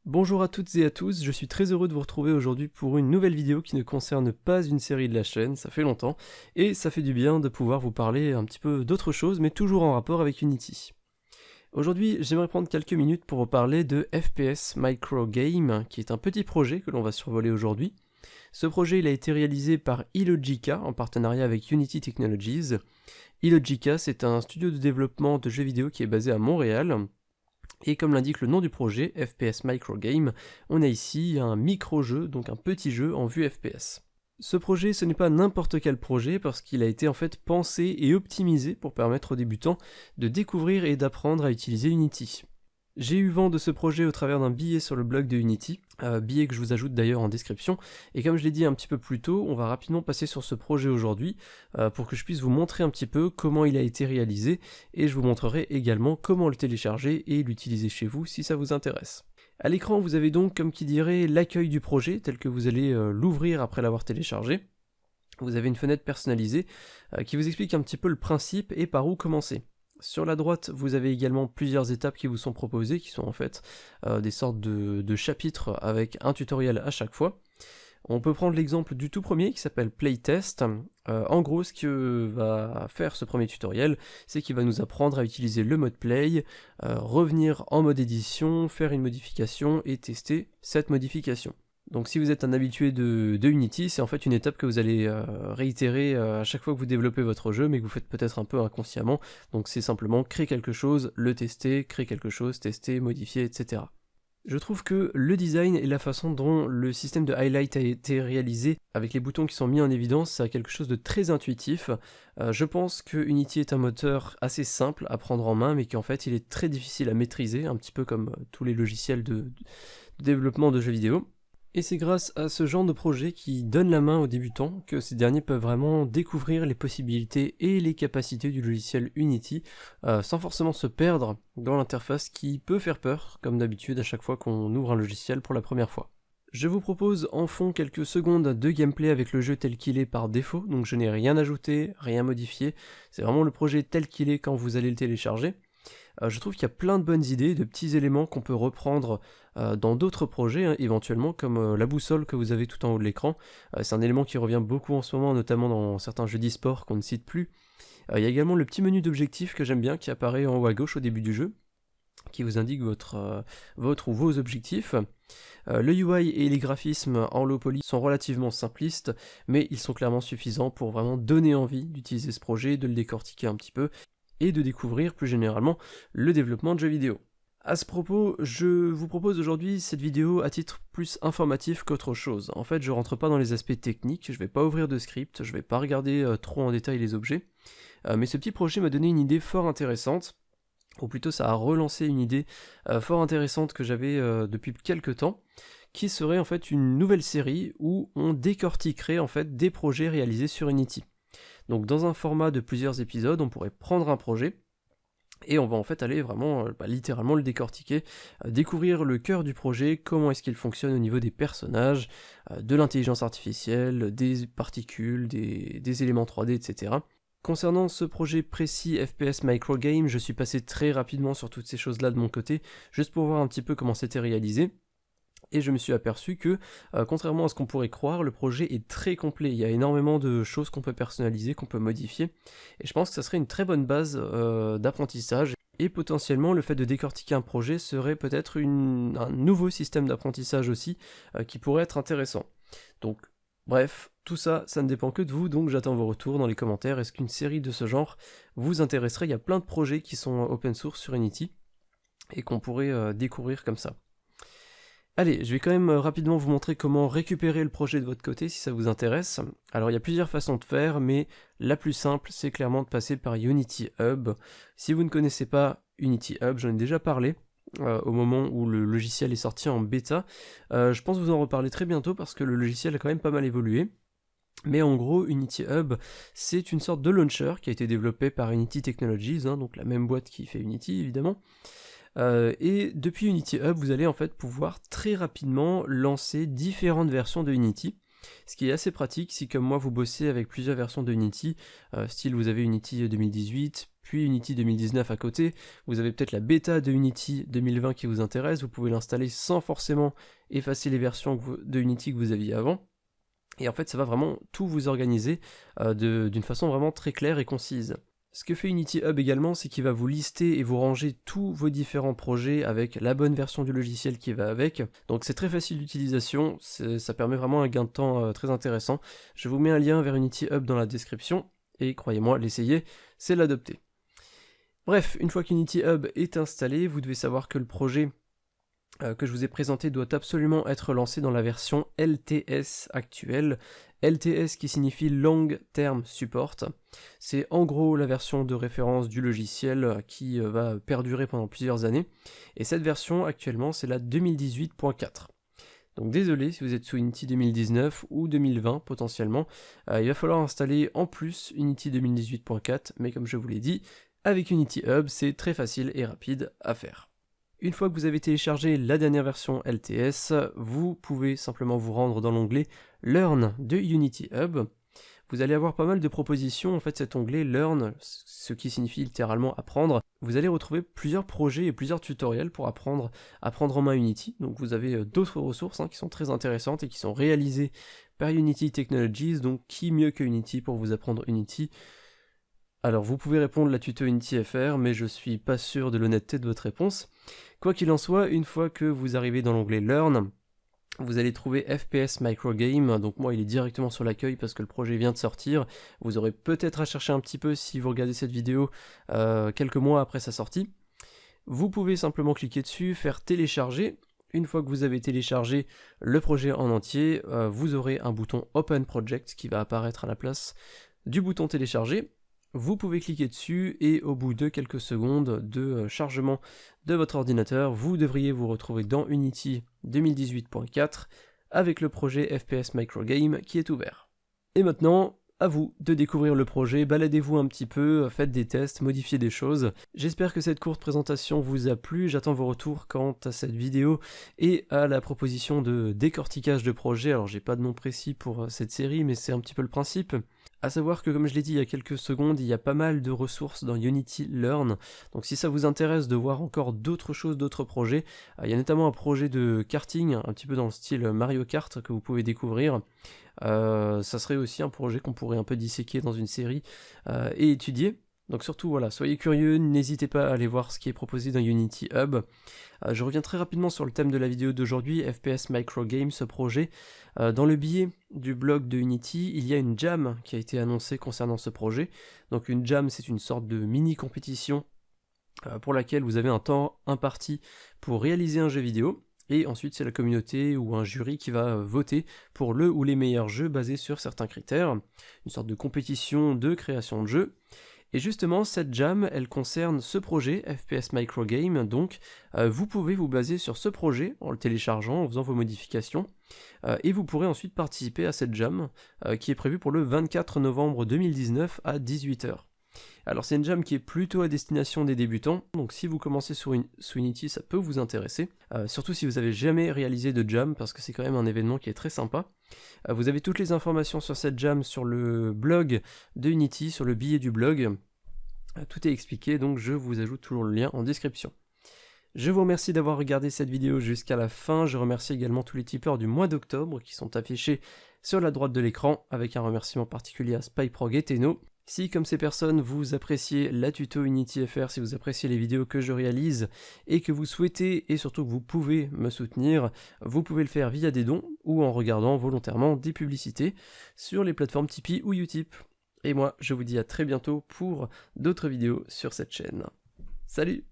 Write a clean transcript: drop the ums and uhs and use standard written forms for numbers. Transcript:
Bonjour à toutes et à tous, je suis très heureux de vous retrouver aujourd'hui pour une nouvelle vidéo qui ne concerne pas une série de la chaîne, ça fait longtemps, et ça fait du bien de pouvoir vous parler un petit peu d'autre chose, mais toujours en rapport avec Unity. Aujourd'hui, j'aimerais prendre quelques minutes pour vous parler de FPS Micro Game, qui est un petit projet que l'on va survoler aujourd'hui. Ce projet il a été réalisé par Illogica en partenariat avec Unity Technologies. Illogica, c'est un studio de développement de jeux vidéo qui est basé à Montréal. Et comme l'indique le nom du projet, FPS Micro Game, on a ici un micro-jeu, donc un petit jeu en vue FPS. Ce projet, ce n'est pas n'importe quel projet parce qu'il a été en fait pensé et optimisé pour permettre aux débutants de découvrir et d'apprendre à utiliser Unity. J'ai eu vent de ce projet au travers d'un billet sur le blog de Unity, billet que je vous ajoute d'ailleurs en description, et comme je l'ai dit un petit peu plus tôt, on va rapidement passer sur ce projet aujourd'hui, pour que je puisse vous montrer un petit peu comment il a été réalisé, et je vous montrerai également comment le télécharger et l'utiliser chez vous si ça vous intéresse. À l'écran, vous avez donc, comme qui dirait, l'accueil du projet, tel que vous allez l'ouvrir après l'avoir téléchargé. Vous avez une fenêtre personnalisée qui vous explique un petit peu le principe et par où commencer. Sur la droite, vous avez également plusieurs étapes qui vous sont proposées, qui sont en fait des sortes de chapitres avec un tutoriel à chaque fois. On peut prendre l'exemple du tout premier qui s'appelle Playtest. En gros, ce que va faire ce premier tutoriel, c'est qu'il va nous apprendre à utiliser le mode Play, revenir en mode édition, faire une modification et tester cette modification. Donc si vous êtes un habitué de Unity, c'est en fait une étape que vous allez réitérer à chaque fois que vous développez votre jeu, mais que vous faites peut-être un peu inconsciemment. Donc c'est simplement créer quelque chose, le tester, créer quelque chose, tester, modifier, etc. Je trouve que le design et la façon dont le système de highlight a été réalisé, avec les boutons qui sont mis en évidence, c'est quelque chose de très intuitif. Je pense que Unity est un moteur assez simple à prendre en main, mais qu'en fait il est très difficile à maîtriser, un petit peu comme tous les logiciels de développement de jeux vidéo. Et c'est grâce à ce genre de projet qui donne la main aux débutants que ces derniers peuvent vraiment découvrir les possibilités et les capacités du logiciel Unity sans forcément se perdre dans l'interface qui peut faire peur, comme d'habitude à chaque fois qu'on ouvre un logiciel pour la première fois. Je vous propose en fond quelques secondes de gameplay avec le jeu tel qu'il est par défaut, donc je n'ai rien ajouté, rien modifié, c'est vraiment le projet tel qu'il est quand vous allez le télécharger. Je trouve qu'il y a plein de bonnes idées, de petits éléments qu'on peut reprendre dans d'autres projets, hein, éventuellement, comme la boussole que vous avez tout en haut de l'écran. C'est un élément qui revient beaucoup en ce moment, notamment dans certains jeux d'e-sport qu'on ne cite plus. Il y a également le petit menu d'objectifs que j'aime bien, qui apparaît en haut à gauche au début du jeu, qui vous indique votre ou vos objectifs. Le UI et les graphismes en low poly sont relativement simplistes, mais ils sont clairement suffisants pour vraiment donner envie d'utiliser ce projet, de le décortiquer un petit peu, et de découvrir plus généralement le développement de jeux vidéo. À ce propos, je vous propose aujourd'hui cette vidéo à titre plus informatif qu'autre chose. En fait, je rentre pas dans les aspects techniques, je vais pas ouvrir de script, je vais pas regarder trop en détail les objets, mais ce petit projet m'a donné une idée fort intéressante, ou plutôt ça a relancé une idée fort intéressante que j'avais depuis quelques temps, qui serait en fait une nouvelle série où on décortiquerait en fait des projets réalisés sur Unity. Donc dans un format de plusieurs épisodes, on pourrait prendre un projet, et on va en fait aller vraiment, littéralement le décortiquer, découvrir le cœur du projet, comment est-ce qu'il fonctionne au niveau des personnages, de l'intelligence artificielle, des particules, des éléments 3D, etc. Concernant ce projet précis FPS Micro Game, je suis passé très rapidement sur toutes ces choses-là de mon côté, juste pour voir un petit peu comment c'était réalisé. Et je me suis aperçu que, contrairement à ce qu'on pourrait croire, le projet est très complet. Il y a énormément de choses qu'on peut personnaliser, qu'on peut modifier. Et je pense que ça serait une très bonne base d'apprentissage. Et potentiellement, le fait de décortiquer un projet serait peut-être un nouveau système d'apprentissage aussi, qui pourrait être intéressant. Donc, bref, tout ça, ça ne dépend que de vous, donc j'attends vos retours dans les commentaires. Est-ce qu'une série de ce genre vous intéresserait? Il y a plein de projets qui sont open source sur Unity, et qu'on pourrait découvrir comme ça. Allez, je vais quand même rapidement vous montrer comment récupérer le projet de votre côté si ça vous intéresse. Alors il y a plusieurs façons de faire, mais la plus simple c'est clairement de passer par Unity Hub. Si vous ne connaissez pas Unity Hub, j'en ai déjà parlé au moment où le logiciel est sorti en bêta. Je pense vous en reparler très bientôt parce que le logiciel a quand même pas mal évolué. Mais en gros, Unity Hub, c'est une sorte de launcher qui a été développé par Unity Technologies, hein, donc la même boîte qui fait Unity évidemment. Et depuis Unity Hub, vous allez en fait pouvoir très rapidement lancer différentes versions de Unity. Ce qui est assez pratique si comme moi vous bossez avec plusieurs versions de Unity, style vous avez Unity 2018, puis Unity 2019 à côté, vous avez peut-être la bêta de Unity 2020 qui vous intéresse, vous pouvez l'installer sans forcément effacer les versions de Unity que vous aviez avant. Et en fait ça va vraiment tout vous organiser d'une façon vraiment très claire et concise. Ce que fait Unity Hub également, c'est qu'il va vous lister et vous ranger tous vos différents projets avec la bonne version du logiciel qui va avec. Donc c'est très facile d'utilisation, ça permet vraiment un gain de temps très intéressant. Je vous mets un lien vers Unity Hub dans la description, et croyez-moi, l'essayer, c'est l'adopter. Bref, une fois qu'Unity Hub est installé, vous devez savoir que le projet que je vous ai présenté doit absolument être lancé dans la version LTS actuelle. LTS qui signifie Long Term Support. C'est en gros la version de référence du logiciel qui va perdurer pendant plusieurs années. Et cette version actuellement c'est la 2018.4. Donc désolé si vous êtes sous Unity 2019 ou 2020 potentiellement. Il va falloir installer en plus Unity 2018.4, mais comme je vous l'ai dit, avec Unity Hub c'est très facile et rapide à faire. Une fois que vous avez téléchargé la dernière version LTS, vous pouvez simplement vous rendre dans l'onglet Learn de Unity Hub. Vous allez avoir pas mal de propositions, en fait cet onglet Learn, ce qui signifie littéralement apprendre. Vous allez retrouver plusieurs projets et plusieurs tutoriels pour apprendre en main Unity. Donc vous avez d'autres ressources qui sont très intéressantes et qui sont réalisées par Unity Technologies, donc qui mieux que Unity pour vous apprendre Unity. Alors vous pouvez répondre la tuto Unity FR, mais je suis pas sûr de l'honnêteté de votre réponse. Quoi qu'il en soit, une fois que vous arrivez dans l'onglet Learn, vous allez trouver FPS Microgame, donc moi il est directement sur l'accueil parce que le projet vient de sortir. Vous aurez peut-être à chercher un petit peu si vous regardez cette vidéo quelques mois après sa sortie. Vous pouvez simplement cliquer dessus, faire télécharger. Une fois que vous avez téléchargé le projet en entier, vous aurez un bouton Open Project qui va apparaître à la place du bouton télécharger. Vous pouvez cliquer dessus et au bout de quelques secondes de chargement de votre ordinateur, vous devriez vous retrouver dans Unity 2018.4 avec le projet FPS Microgame qui est ouvert. Et maintenant, à vous de découvrir le projet, baladez-vous un petit peu, faites des tests, modifiez des choses. J'espère que cette courte présentation vous a plu, j'attends vos retours quant à cette vidéo et à la proposition de décortiquage de projet. Alors j'ai pas de nom précis pour cette série, mais c'est un petit peu le principe. A savoir que comme je l'ai dit il y a quelques secondes, il y a pas mal de ressources dans Unity Learn, donc si ça vous intéresse de voir encore d'autres choses, d'autres projets, il y a notamment un projet de karting, un petit peu dans le style Mario Kart que vous pouvez découvrir. Ça serait aussi un projet qu'on pourrait un peu disséquer dans une série et étudier. Donc surtout voilà, soyez curieux, n'hésitez pas à aller voir ce qui est proposé dans Unity Hub. Je reviens très rapidement sur le thème de la vidéo d'aujourd'hui, FPS Microgame, ce projet. Dans le billet du blog de Unity, il y a une jam qui a été annoncée concernant ce projet. Donc une jam, c'est une sorte de mini-compétition pour laquelle vous avez un temps imparti pour réaliser un jeu vidéo. Et ensuite c'est la communauté ou un jury qui va voter pour le ou les meilleurs jeux basés sur certains critères. Une sorte de compétition de création de jeu. Et justement, cette jam, elle concerne ce projet, FPS Microgame, donc vous pouvez vous baser sur ce projet en le téléchargeant, en faisant vos modifications, et vous pourrez ensuite participer à cette jam qui est prévue pour le 24 novembre 2019 à 18 h. Alors c'est une jam qui est plutôt à destination des débutants, donc si vous commencez sous Unity, ça peut vous intéresser, surtout si vous n'avez jamais réalisé de jam, parce que c'est quand même un événement qui est très sympa. Vous avez toutes les informations sur cette jam sur le blog de Unity, sur le billet du blog, tout est expliqué, donc je vous ajoute toujours le lien en description. Je vous remercie d'avoir regardé cette vidéo jusqu'à la fin, je remercie également tous les tipeurs du mois d'octobre qui sont affichés sur la droite de l'écran, avec un remerciement particulier à SpyProg et Tenno. Si, comme ces personnes, vous appréciez la tuto Unity FR, si vous appréciez les vidéos que je réalise, et que vous souhaitez, et surtout que vous pouvez me soutenir, vous pouvez le faire via des dons, ou en regardant volontairement des publicités sur les plateformes Tipeee ou Utip. Et moi, je vous dis à très bientôt pour d'autres vidéos sur cette chaîne. Salut!